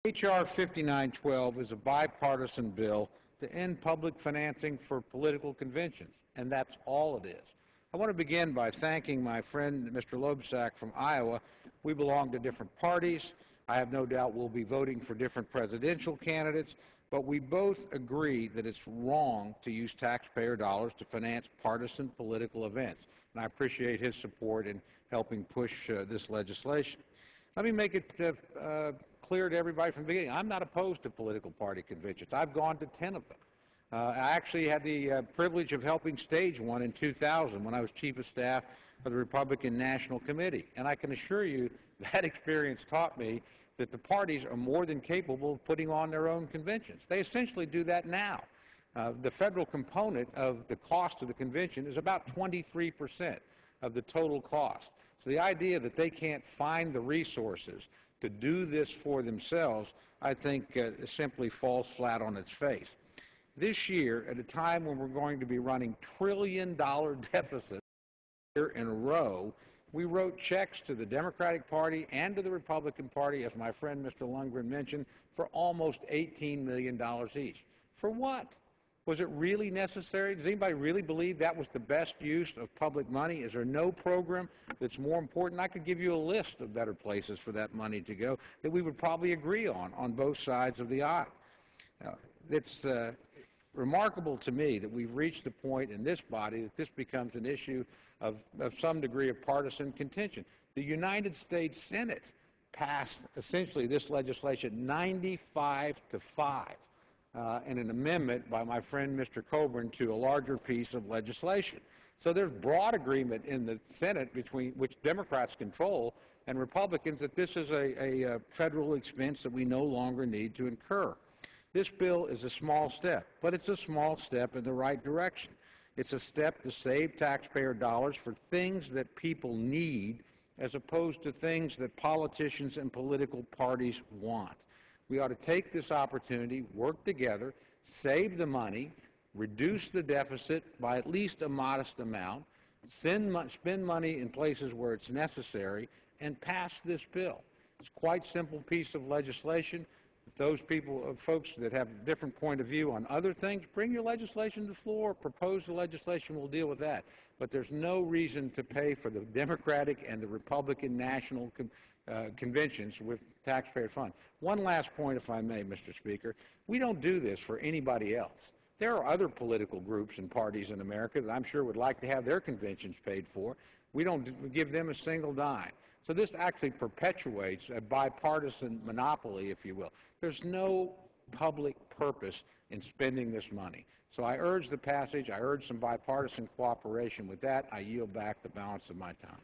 H.R. 5912 is a bipartisan bill to end public financing for political conventions, and that's all it is. I want to begin by thanking my friend, Mr. Loebsack from Iowa. We belong to different parties. I have no doubt we'll be voting for different presidential candidates, but we both agree that it's wrong to use taxpayer dollars to finance partisan political events, and I appreciate his support in helping push this legislation. Let me make it clear to everybody from the beginning. I'm not opposed to political party conventions. I've gone to 10 of them. I actually had the privilege of helping stage one in 2000 when I was Chief of Staff of the Republican National Committee. And I can assure you that experience taught me that the parties are more than capable of putting on their own conventions. They essentially do that now. The federal component of the cost of the convention is about 23% of the total cost. So the idea that they can't find the resources to do this for themselves, I think, simply falls flat on its face. This year, at a time when we're going to be running trillion-dollar deficits in a row, we wrote checks to the Democratic Party and to the Republican Party, as my friend Mr. Lundgren mentioned, for almost $18 million each. For what? Was it really necessary? Does anybody really believe that was the best use of public money? Is there no program that's more important? I could give you a list of better places for that money to go that we would probably agree on both sides of the aisle. It's remarkable to me that we've reached the point in this body that this becomes an issue of some degree of partisan contention. The United States Senate passed essentially this legislation 95-5. And an amendment by my friend Mr. Coburn to a larger piece of legislation. So there's broad agreement in the Senate between which Democrats control and Republicans that this is a federal expense that we no longer need to incur. This bill is a small step, but it's a small step in the right direction. It's a step to save taxpayer dollars for things that people need as opposed to things that politicians and political parties want. We ought to take this opportunity, work together, save the money, reduce the deficit by at least a modest amount, spend money in places where it's necessary, and pass this bill. It's a quite simple piece of legislation. If those folks that have a different point of view on other things, bring your legislation to the floor, propose the legislation, we'll deal with that. But there's no reason to pay for the Democratic and the Republican national conventions with taxpayer funds. One last point, if I may, Mr. Speaker. We don't do this for anybody else. There are other political groups and parties in America that I'm sure would like to have their conventions paid for. We don't give them a single dime. So this actually perpetuates a bipartisan monopoly, if you will. There's no public purpose in spending this money. So I urge the passage. I urge some bipartisan cooperation with that. I yield back the balance of my time.